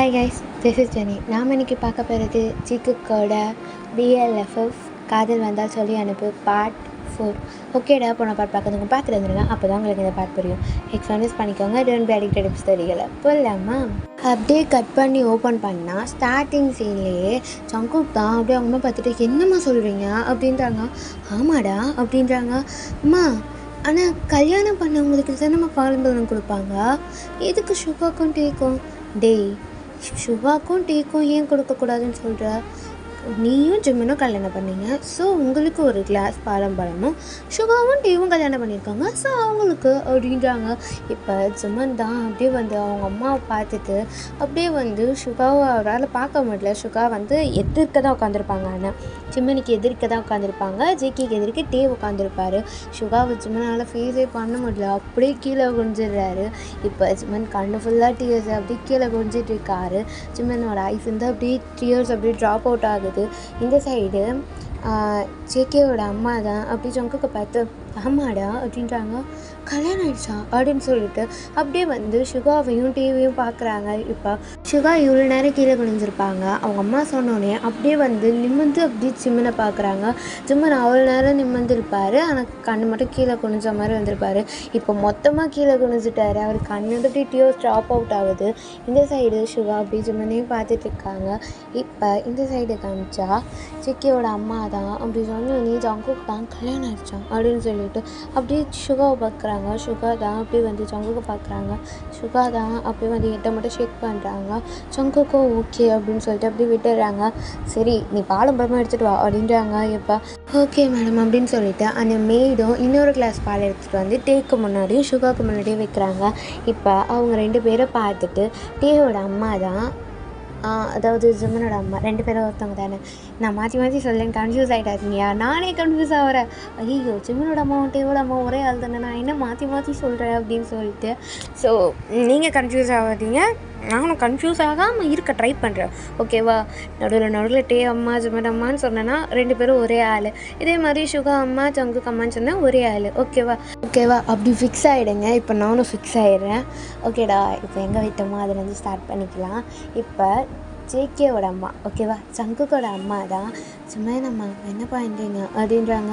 Hi guys, this is Jenny. நாம் இன்றைக்கி பார்க்க போகிறது ஜிக்குக்கோட BLFF காதல் வந்தால் சொல்லி அனுப்பு பார்ட் 4. ஓகேடா, போன பார்ட் பார்க்குறதுங்க பார்த்துட்டு வந்துடுங்க. அப்போ தான் உங்களுக்கு இந்த பார்ட் புரியும். எக்ஸ்பீரியன்ஸ் பண்ணிக்கோங்க. டோன்ட் பி அடிக்டட் ஸ்டோரிகளை போடலாமா? அப்படியே கட் பண்ணி ஓப்பன் பண்ணால் ஸ்டார்டிங் சீன்லேயே ஜங்குக் தான் அப்படியே அவங்க அம்மா பார்த்துட்டு என்னம்மா சொல்கிறீங்க அப்படின்றாங்க. ஆமாடா அப்படின்றாங்க. அம்மா, ஆனால் கல்யாணம் பண்ணவங்களுக்கு தானேம்மா பாரம்பரியம் கொடுப்பாங்க, எதுக்கு சுகாக்கும் டீக்கும்? டேய், சுகாக்கும் டீக்கும் ஏன் கொடுக்கக்கூடாதுன்னு சொல்கிற? நீயும் ஜிம்மனும் கல்யாணம் பண்ணீங்க, ஸோ உங்களுக்கு ஒரு கிளாஸ் பாரம்பரியமும், சுகாவும் டீவும் கல்யாணம் பண்ணியிருக்காங்க, ஸோ அவங்களுக்கு அப்படின்றாங்க. இப்போ ஜிம்மன் தான் அப்படியே வந்து அவங்க அம்மாவை பார்த்துட்டு அப்படியே வந்து சுகாவை அவரால் பார்க்க முடியல. சுகா வந்து எதிர்க்க தான் உட்காந்துருப்பாங்க, ஆனால் ஜிம்மனுக்கு எதிர்க்க தான் உட்காந்துருப்பாங்க. ஜேக்கிக்கு எதிர்க்க டே உட்காந்துருப்பாரு. சுகாவை ஜிம்மனால் ஃபேஸே பண்ண முடியல, அப்படியே கீழே குனிஞ்சிடுறாரு. இப்போ ஜிம்மன் கண்ணு ஃபுல்லாக டீயர்ஸ் அப்படியே கீழே குனிஞ்சிட்டு இருக்காரு. ஜிம்மனோட ஐஸ் வந்து அப்படியே டீயர்ஸ் அப்படியே ட்ராப் அவுட் ஆகுது. இந்த சைடு ஜேகேவோட அம்மா தான் அப்படி ஜங்குக்கு பார்த்து ஆமாடா அப்படின்றாங்க. கல்யாணம் ஆயிடுச்சா அப்படின்னு சொல்லிட்டு அப்படியே வந்து சுகாவையும் டிவியும் பார்க்குறாங்க. இப்போ சுகா இவ்வளோ நேரம் கீழே குனிஞ்சிருப்பாங்க. அவங்க அம்மா சொன்னோடனே அப்படியே வந்து நிமிர்ந்து அப்படியே ஜிம்மனை பார்க்குறாங்க. ஜிம்மன் அவ்வளோ நேரம் நிமிர்ந்துருப்பார், ஆனால் கண்ணு மட்டும் கீழே குனிஞ்ச மாதிரி வந்திருப்பார். இப்போ மொத்தமாக கீழே குனிஞ்சிட்டாரு. அவர் கண்ணு அப்படியே டியோஸ் ட்ராப் அவுட் ஆகுது. இந்த சைடு சுகா அப்படி ஜிம்மனையும் பார்த்துட்டு இருக்காங்க. இப்போ இந்த சைடு காமிச்சா ஜிக்கியோட அம்மா தான் அப்படி சொன்னோடனே ஜங்குக்கு தான் கல்யாணம் ஆயிடுச்சா அப்படின்னு சொல்லிட்டு அப்படியே சுகாவை பார்க்குறாங்க. சுகா தான் அப்படியே வந்து ஜங்குக்கு பார்க்குறாங்க. சுகா தான் அப்படியே வந்து எட்ட மட்டும் ஷேக் பண்ணுறாங்க. ஜங்குக்கும் ஓகே அப்படின்னு சொல்லிட்டு அப்படியே விட்டுடுறாங்க. சரி, நீ பாலம் பழமாக எடுத்துகிட்டு வா அப்படின்றாங்க. இப்போ ஓகே மேடம் அப்படின்னு சொல்லிட்டு அந்த மெய்டும் இன்னொரு கிளாஸ் பால் எடுத்துகிட்டு வந்து டேக்கு முன்னாடியும் சுகாவுக்கு முன்னாடியும் வைக்கிறாங்க. இப்போ அவங்க ரெண்டு பேரை பார்த்துட்டு டேயோட அம்மா தான், அதாவது ஜிம்மனோட அம்மா, ரெண்டு பேரும் ஒருத்தவங்க தானே, நான் மாற்றி மாற்றி சொல்லேன், கன்ஃபியூஸ் ஆகிட்டாருங்கய்யா, நானே கன்ஃபியூஸ் ஆகிறேன். ஐயோ, ஜிம்மனோட அம்மாவும் டேவோட அம்மா ஒரே ஆள் தானே, நான் என்ன மாற்றி மாற்றி சொல்கிறேன் அப்படின்னு சொல்லிட்டு. ஸோ நீங்கள் கன்ஃபியூஸ் ஆகாதீங்க, நானும் கன்ஃபியூஸ் ஆகாமல் இருக்க ட்ரை பண்ணுறேன், ஓகேவா? நடுவில் டே அம்மா ஜிம்மன் அம்மான்னு சொன்னேன்னா ரெண்டு பேரும் ஒரே ஆள். இதே மாதிரி சுகா அம்மா ஜங்குக்கு அம்மான்னு சொன்னால் ஒரே ஆள், ஓகேவா? அப்படி ஃபிக்ஸ் ஆகிடுங்க. இப்போ நானும் ஃபிக்ஸ் ஆகிடுறேன். ஓகேடா, இப்போ எங்கே விட்டோமோ அதுலேருந்து ஸ்டார்ட் பண்ணிக்கலாம். இப்போ ஜேகேவோட அம்மா, ஓகேவா? ஜங்குக்கோட அம்மா தான் ஜிம்மன் அம்மா, என்ன பண்ணுறீங்க அப்படின்றாங்க.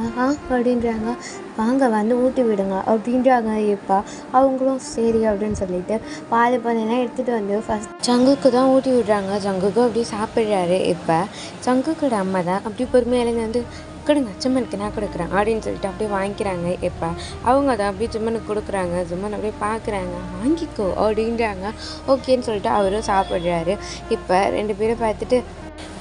அப்படின்றாங்க. வாங்க வந்து ஊட்டி விடுங்க அப்படின்றாங்க. இப்போ அவங்களும் சரி அப்படின்னு சொல்லிட்டு பால் பண்ணெல்லாம் எடுத்துகிட்டு வந்து ஃபஸ்ட் ஜங்குக்கு தான் ஊட்டி விடுறாங்க. ஜங்குக்கு அப்படியே சாப்பிட்றாரு. இப்போ ஜங்குக்கோட அம்மா தான் அப்படி பொறுமையிலேருந்து வந்து கொடுங்க, ஜிம்மனுக்கு நான் கொடுக்குறேன் அப்படின்னு சொல்லிட்டு அப்படியே வாங்கிக்கிறாங்க. இப்போ அவங்க தான் அப்படியே ஜிம்மனுக்கு கொடுக்குறாங்க. ஜிம்மன் அப்படியே பார்க்குறாங்க, வாங்கிக்கோ அப்படின்றாங்க. ஓகேன்னு சொல்லிட்டு அவரும் சாப்பிட்றாரு. இப்போ ரெண்டு பேரும் பார்த்துட்டு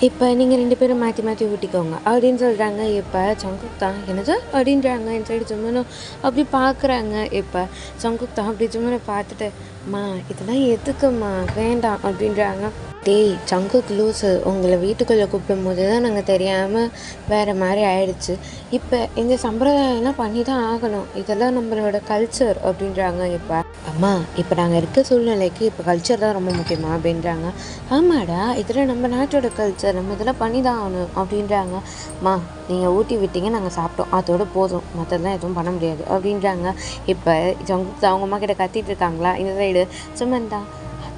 இப்போ நீங்கள் ரெண்டு பேரும் மாற்றி மாற்றி ஊட்டிக்கோங்க அப்படின்னு சொல்கிறாங்க. இப்போ ஜங்குக் தான் என்னது அப்படின்றாங்க. இந்த சைடு ஜிம்மனும் அப்படி பார்க்குறாங்க. இப்போ ஜங்குக் தான் அப்படி ஜிம்மனை பார்த்துட்டு அம்மா இதெல்லாம் எதுக்கும்மா வேண்டாம் அப்படின்றாங்க. டேய் ஜங்குக் லூஸு, உங்களை வீட்டுக்குள்ளே கூப்பிடும் போது தான் நாங்கள் தெரியாமல் வேறு மாதிரி ஆயிடுச்சு. இப்போ இந்த சம்பிரதாயம்லாம் பண்ணி தான் ஆகணும், இதெல்லாம் நம்மளோட கல்ச்சர் அப்படின்றாங்க. இப்போ அம்மா, இப்போ நாங்கள் இருக்க சூழ்நிலைக்கு இப்போ கல்ச்சர் தான் ரொம்ப முக்கியமா அப்படின்றாங்க. ஆமாடா, இதெல்லாம் நம்ம நாட்டோட கல்ச்சர், நம்ம இதெல்லாம் பண்ணி தான் ஆகணும் அப்படின்றாங்க. அம்மா, நீங்கள் ஊட்டி விட்டீங்க, நாங்கள் சாப்பிட்டோம், அதோட போதும், மற்றதெல்லாம் எதுவும் பண்ண முடியாது அப்படின்றாங்க. இப்போ ஜங்குக் அவங்க அம்மா கிட்ட கத்திட்டு இருக்காங்களா. இந்த சைடு சுமன் தான்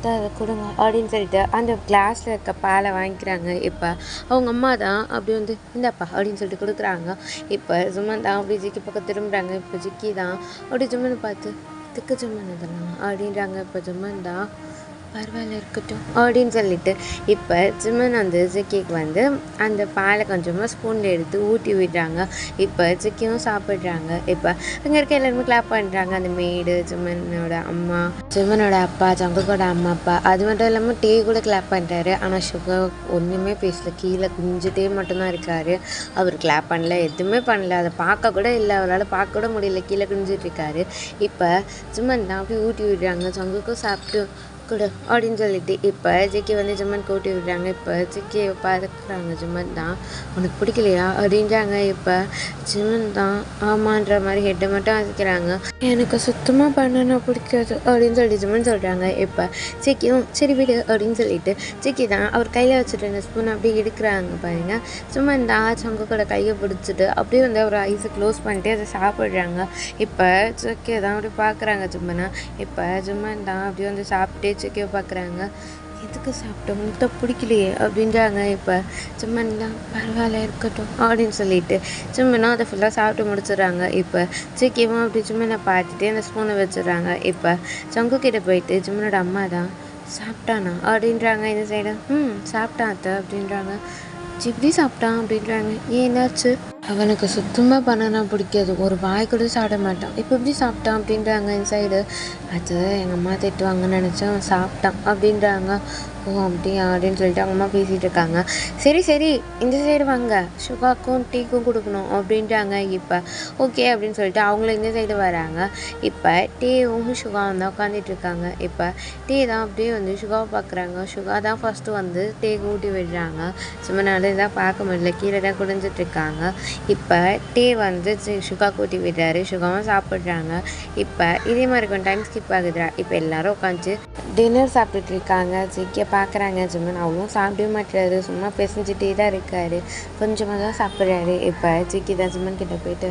அதை கொடுங்க அப்படின்னு சொல்லிட்டு அந்த கிளாஸில் இருக்க பாலை வாங்கிக்கிறாங்க. இப்போ அவங்க அம்மா தான் அப்படி வந்து இந்தாப்பா அப்படின்னு சொல்லிட்டு கொடுக்குறாங்க. இப்போ ஜிம்மன் தான் அப்படி ஜிக்கி பக்கம் திரும்புகிறாங்க. இப்போ ஜிக்கி தான் அப்படி ஜிம்மனை பார்த்து திக்கு ஜிம்மன் இதெல்லாம் அப்படின்றாங்க. இப்போ ஜிம்மன் தான் பரவாயில்ல இருக்கட்டும் அப்படின்னு சொல்லிட்டு இப்போ ஜிம்மன் அந்த ஜிக்கிக்கு வந்து அந்த பாலை கொஞ்சமாக ஸ்பூனில் எடுத்து ஊட்டி விடுறாங்க. இப்போ ஜிக்கியும் சாப்பிட்றாங்க. இப்போ அங்கே இருக்க எல்லாருமே கிளாப் பண்ணுறாங்க. அந்த மெய்டு, ஜிம்மனோட அம்மா, ஜிம்மனோட அப்பா, ஜங்குக்கோட அம்மா அப்பா, அது மட்டும் இல்லாமல் டே கூட கிளாப் பண்ணுறாரு. ஆனால் சுகா ஒன்றுமே பேசல, கீழே குஞ்சிட்டே மட்டும்தான் இருக்கார். அவர் கிளாப் பண்ணல, எதுவுமே பண்ணல, அதை பார்க்க கூட இல்லை, அவரால் பார்க்க கூட முடியல, கீழே குஞ்சிட்டு இருக்காரு. இப்போ ஜிம்மன் தான் அப்படியே ஊட்டி விடுறாங்க. ஜங்குக்கும் சாப்பிட்டு கொடு அப்படின்னு சொல்லிட்டு இப்போ ஜிக்கி வந்து ஜிம்மன் கூட்டி விடுறாங்க. இப்போ ஜிக்கியை பார்க்குறாங்க. ஜிம்மன் தான் உனக்கு பிடிக்கலையா அப்படின்றாங்க. இப்போ ஜிம்மன் தான் ஆமான்ற மாதிரி ஹெட்டை மட்டும் அசைக்கிறாங்க. எனக்கு சுத்தமாக பண்ணனா பிடிக்காது அப்படின்னு சொல்லி ஜிம்மன் சொல்கிறாங்க. இப்போ ஜிக்கியும் சரி விடு அப்படின்னு சொல்லிட்டு ஜிக்கி தான் அவர் கையில் வச்சுட்டு இந்த ஸ்பூன் அப்படியே எடுக்கிறாங்க. பாருங்க, ஜிம்மன் தான் ஜங்குக்கோட கையை பிடிச்சிட்டு அப்படியே வந்து அவர் ஐஸை க்ளோஸ் பண்ணிட்டு அதை சாப்பிட்றாங்க. இப்போ ஜிக்கி தான் அப்படி பார்க்குறாங்க ஜிம்மனை. இப்போ ஜிம்மன் தான் அப்படியே வந்து சாப்பிட்டு ஜிக்கியை பார்க்குறாங்க. எதுக்கு சாப்பிட்டோம் முட்டை பிடிக்கலையே அப்படின்றாங்க. இப்போ சும்மன்லாம் பரவாயில்ல இருக்கட்டும் அப்படின்னு சொல்லிட்டு சும்மனும் அதை ஃபுல்லாக சாப்பிட்டு முடிச்சிடுறாங்க. இப்போ சிக்கியும் அப்படி சும்மனை பார்த்துட்டு அந்த ஸ்பூனை வச்சிடுறாங்க. இப்போ சங்கு கிட்ட போயிட்டு சும்மனோட அம்மா தான் சாப்பிட்டானா அப்படின்றாங்க. இந்த சைடு சாப்பிட்டான் அத்தை அப்படின்றாங்க. இப்படி சாப்பிட்டான் அப்படின்றாங்க. ஏன் என்னாச்சு? அவனுக்கு சுத்தமாக பனானா பிடிக்காது, ஒரு வாய் கூட சாப்பிட மாட்டான், இப்போ எப்படி சாப்பிட்டான் அப்படின்றாங்க. இந்த சைடு அது எங்கள் அம்மா திட்டுவாங்கன்னு நினச்சேன், அவன் சாப்பிட்டான் அப்படின்றாங்க. ஓ அப்படியா அப்படின்னு சொல்லிட்டு அவங்க அம்மா பேசிகிட்டு இருக்காங்க. சரி சரி இந்த சைடு வாங்க, சுகாக்கும் டீக்கும் கொடுக்கணும் அப்படின்றாங்க. இப்போ ஓகே அப்படின்னு சொல்லிட்டு அவங்களும் இந்த சைடு வராங்க. இப்போ டீவும் சுகாவும் தான் உட்காந்துட்டு இருக்காங்க. இப்போ டீ தான் அப்படியே வந்து சுகாவை பார்க்குறாங்க. சுகா தான் ஃபஸ்ட்டு வந்து டீக்கு ஊட்டி விடுறாங்க. சும்மா நாள் இதான் பார்க்க முடியல, கீழே தான் குடிஞ்சிட்ருக்காங்க. இப்போ டீ வந்து சுகா கூட்டி விடுறாரு, சுகாவும் சாப்பிட்றாங்க. இப்போ இதே மாதிரி கொஞ்சம் டைம் ஸ்கிப் ஆகுதுரா. இப்போ எல்லாரும் உட்காந்து டின்னர் சாப்பிட்டுட்டு இருக்காங்க. ஜிக்கியை பார்க்குறாங்க. சும்மா அவ்வளோ சாப்பிடவே மாட்டுறாரு, சும்மா பிசைஞ்சிட்டே தான் இருக்காரு, கொஞ்சமாக தான் சாப்பிட்றாரு. இப்போ ஜிக்கி தான் சும்மன் கிட்ட போயிட்டு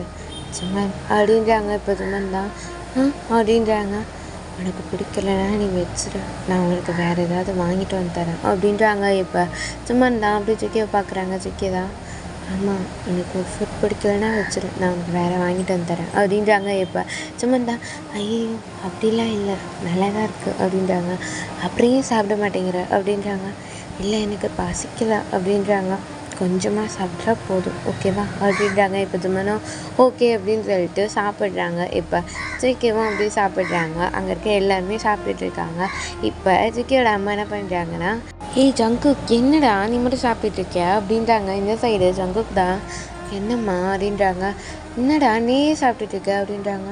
சும்மன் அப்படின்றாங்க. இப்போ சும்மன் தான் அப்படின்றாங்க. உனக்கு பிடிக்கலன்னா நீ வச்சிரு, நான் உங்களுக்கு வேறு ஏதாவது வாங்கிட்டு வந்து தரேன் அப்படின்றாங்க. இப்போ சும்மன் தான் அப்படி ஜிக்கியை பார்க்குறாங்க. ஜிக்கி தான் ஆமாம் எனக்கு ஃபுட் பிடிக்கலன்னா வச்சிரு, நான் உனக்கு வேறு வாங்கிட்டு வந்து தரேன் அப்படின்றாங்க. இப்போ சும்மன் தான் ஐயோ அப்படிலாம் இல்லை, நல்லா தான் இருக்குது அப்படின்றாங்க. அப்படியே சாப்பிட மாட்டேங்கிற அப்படின்றாங்க. இல்லை எனக்கு பசிக்கல அப்படின்றாங்க. கொஞ்சமாக சாப்பிட்றா போதும் ஓகேவா அப்படின்றாங்க. இப்போ சும்மனும் ஓகே அப்படின்னு சொல்லிட்டு சாப்பிட்றாங்க. இப்போ ஜிக்கியும் அப்படியே சாப்பிட்றாங்க. அங்கே இருக்க எல்லாருமே சாப்பிட்டுட்டு இருக்காங்க. இப்போ ஜிக்கியோட அம்மா என்ன பண்ணுறாங்கன்னா, ஏய் ஜங்குக் என்னடா நீ மட்டும் சாப்பிட்டுருக்கியா அப்படின்றாங்க. இந்த சைடு ஜங்குக் தான் என்னம்மா அப்படின்றாங்க. என்னடா நீ சாப்பிட்டுட்டு இருக்க அப்படின்றாங்க.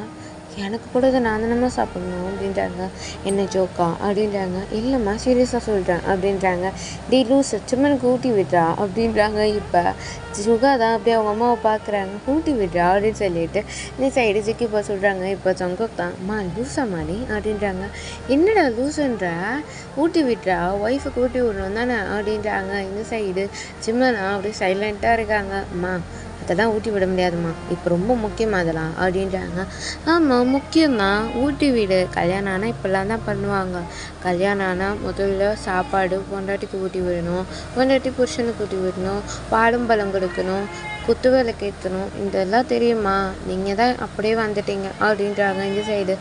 எனக்கு கூட இதை நான் தானம்மா சாப்பிட்ணும் அப்படின்றாங்க. என்ன ஜோக்கா அப்படின்றாங்க. இல்லைம்மா சீரியஸாக சொல்கிறேன் அப்படின்றாங்க. டே லூஸ் சும்மனுக்கு ஊட்டி விடுறா அப்படின்றாங்க. இப்போ சுகா தான் அப்படியே அவங்க அம்மாவை பார்க்குறாங்க. ஊட்டி விடுறா அப்படின்னு சொல்லிட்டு இந்த சைடு ஜிக்கி இப்போ சொல்கிறாங்க. இப்போ ஜங்குக் தான் அம்மா லூஸாம்மா நீ அப்படின்றாங்க. என்னடா லூஸுன்ற, ஊட்டி விடுறா, ஒய்ஃபுக்கு ஊட்டி விடணும் தானே அப்படின்றாங்க. இந்த சைடு சிம்மனா அப்படியே சைலண்ட்டாக இருக்காங்க. அம்மா அதெல்லாம் ஊட்டி விட முடியாதும்மா, இப்போ ரொம்ப முக்கியமாக அதெல்லாம் அப்படின்றாங்க. ஆமாம் முக்கியம்தான், ஊட்டி விடு, கல்யாணம் ஆனால் இப்போல்லாம் தான் பண்ணுவாங்க. கல்யாணம் ஆனால் முதல்ல சாப்பாடு பொண்டாட்டிக்கு ஊட்டி விடணும், பொண்டாட்டி புருஷனுக்கு ஊட்டி விடணும், பாலும் பழம் கொடுக்கணும், குத்து விளக்கு ஏற்றணும், இதெல்லாம் தெரியுமா? நீங்கள் தான் அப்படியே வந்துட்டீங்க அப்படின்றாங்க. இந்த சைடு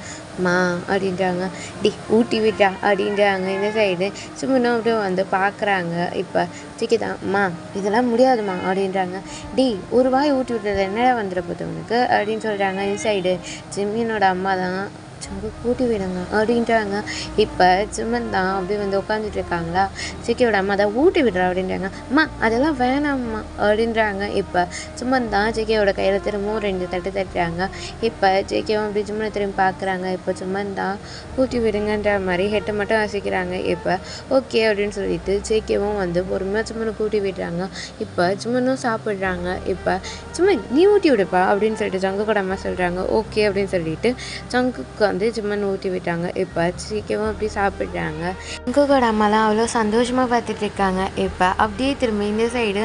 மா அப்படின்றாங்க. டி ஊட்டி விட்டா அப்படின்றாங்க. இந்த சைடு சும்மா அப்படியே வந்து பார்க்குறாங்க. இப்போ சிக்கிதான் அம்மா இதெல்லாம் முடியாதுமா அப்படின்றாங்க. டி ஒரு வாய் ஊட்டி விட்டது என்னடா வந்துட போகுது உனக்கு அப்படின்னு சொல்கிறாங்க. இந்த சைடு ஜிம்மினோட அம்மா தான் சங்கு கூட்டி விடுங்க அப்படின்றாங்க. இப்போ சும்மன் தான் அப்படியே வந்து உட்காந்துட்டு இருக்காங்களா. சிக்கியோட அம்மா தான் ஊட்டி விடுறா அப்படின்றாங்க. அம்மா அதெல்லாம் வேணாம்மா அப்படின்றாங்க. இப்போ சும்மன் தான் ஜேகேயோட கையில் திரும்பவும் 2 தட்டு தட்டுறாங்க. இப்போ ஜேகேவும் அப்படி சும்மனை திரும்பி பார்க்குறாங்க. இப்போ சும்மன் தான் ஊட்டி விடுங்கன்ற மாதிரி ஹெட்டை மட்டும் வாசிக்கிறாங்க. இப்போ ஓகே அப்படின்னு சொல்லிட்டு ஜேகேவும் வந்து பொறுமையாக சும்மனை கூட்டி விடுறாங்க. இப்போ சும்மனும் சாப்பிட்றாங்க. இப்போ சும்மன் நீ ஊட்டி விடுப்பா அப்படின்னு சொல்லிட்டு ஜங்குக்கூட அம்மா சொல்கிறாங்க. ஓகே அப்படின்னு சொல்லிட்டு ஜங்குக்கு வந்து சும்மன் ஊட்டி விட்டாங்க. இப்போ சீக்கிரமாக அப்படி சாப்பிட்றாங்க. ஜங்குக்கோட அம்மாலாம் அவ்வளோ சந்தோஷமாக பார்த்துட்டு இருக்காங்க. இப்போ அப்படியே திரும்ப இந்த சைடு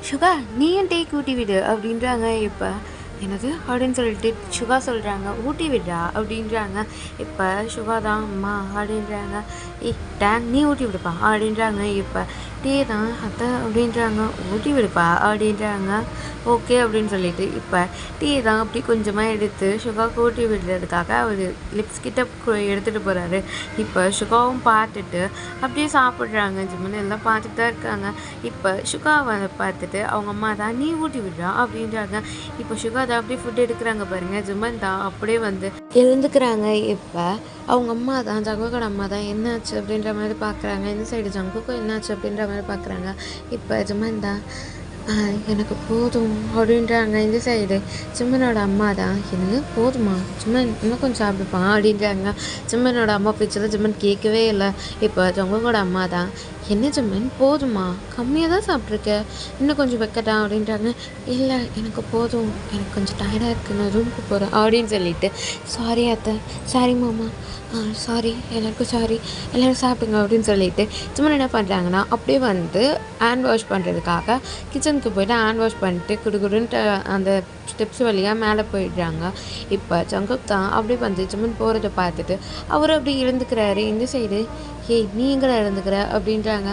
சுகா நீயும் டீ ஊட்டி விடு அப்படின்றாங்க. இப்போ என்னது அப்படின்னு சொல்லிட்டு சுகா சொல்கிறாங்க. ஊட்டி விடுறா அப்படின்றாங்க. இப்போ சுகா தான் அம்மா அப்படின்றாங்க. டேங் நீ ஊட்டி விடுப்பா அப்படின்றாங்க. இப்போ டீ தான் அத்தை அப்படின்றாங்க. ஊட்டி விடுப்பா அப்படின்றாங்க. ஓகே அப்படின்னு சொல்லிட்டு இப்போ டீ தான் அப்படி கொஞ்சமாக எடுத்து சுகாவுக்கு ஊட்டி விடுறதுக்காக அவர் லிப்ஸ் கிட்ட எடுத்துகிட்டு போகிறாரு. இப்போ சுகாவும் பார்த்துட்டு அப்படியே சாப்பிட்றாங்க. ஜிம்மன் எல்லாம் பார்த்துட்டு தான் இருக்காங்க. இப்போ சுகாவை பார்த்துட்டு அவங்க அம்மா தான் நீ ஊட்டி விடுறா அப்படின்றாங்க. இப்போ சுகா தான் அப்படியே ஃபுட் எடுக்கிறாங்க பாருங்கள். ஜிம்மன் தான் அப்படியே வந்து எழுந்துக்கிறாங்க. இப்போ அவங்க அம்மா தான் ஜங்குக்கோட அம்மா தான் என்னாச்சு அப்படின்ற மாதிரி பார்க்குறாங்க. இந்த சைடு ஜங்குக்கும் என்னாச்சு அப்படின்ற மாதிரி பார்க்குறாங்க. இப்போ ஜிம்மன் தான் எனக்கு போதும் அப்படின்றாங்க. இந்த சைடு சிம்மனோட அம்மா தான் எனக்கு போதுமா சிம்மன் இன்னும் கொஞ்சம் சாப்பிடுப்பான் அப்படின்றாங்க. சிம்மனோட அம்மா பேச்செல்லாம் சிம்மன் கேட்கவே இல்லை. இப்போ ஜங்குக்கோட அம்மா தான் என்ன சிம்மன் போதுமா, கம்மியாக தான் சாப்பிட்ருக்க, இன்னும் கொஞ்சம் வைக்கட்டா அப்படின்றாங்க. இல்லை எனக்கு போதும், எனக்கு கொஞ்சம் டயர்டாக இருக்குது, நான் ரூமுக்கு போகிறேன் அப்படின்னு சொல்லிட்டு சாரி அத்தை, சாரி மாமா, சாரி எல்லாருக்கும் சாரி, எல்லோரும் சாப்பிடுங்க அப்படின்னு சொல்லிட்டு சும்மா என்ன பண்ணுறாங்கன்னா அப்படியே வந்து ஹேண்ட் வாஷ் பண்ணுறதுக்காக கிச்சனுக்கு போய்ட்டு ஹேண்ட் வாஷ் பண்ணிட்டு குடுகுடுன்ட்டு அந்த ஸ்டெப்ஸ் வழியாக மேலே போயிடுறாங்க. இப்போ ஜங்குக் தான் அப்படியே வந்து சும்மன் போகிறத பார்த்துட்டு அவரும் அப்படி இருந்துக்கிறாரு. இந்த சைடு ஏய் நீ எங்கடா இருந்துக்கிற அப்படின்றாங்க.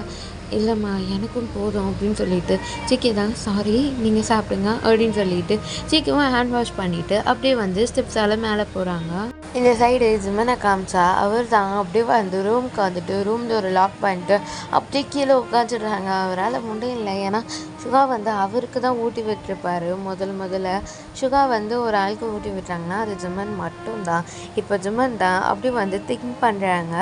இல்லைம்மா எனக்கும் போதும் அப்படின்னு சொல்லிட்டு சிக்கி தான் சாரி நீங்கள் சாப்பிடுங்க அப்படின்னு சொல்லிட்டு சிக்கிவும் ஹேண்ட் வாஷ் பண்ணிவிட்டு அப்படியே வந்து ஸ்டெப்ஸால் மேலே போகிறாங்க. இந்த சைடு ஜிம்மனை காமிச்சா அவர் தான் அப்படியே வந்து ரூம்க்கு வந்துட்டு ரூம் டோரை லாக் பண்ணிட்டு அப்படியே கீழே உட்காந்துடுறாங்க. அவரால் முடியல. ஏன்னா சுகா வந்து அவருக்கு தான் ஊட்டி விட்டுருப்பாரு. முதல்ல சுகா வந்து ஒரு ஆளுக்கு ஊட்டி விட்டாங்கன்னா அது ஜிம்மன் மட்டும்தான். இப்போ ஜிம்மன் தான் அப்படியே வந்து திங்க் பண்ணுறாங்க.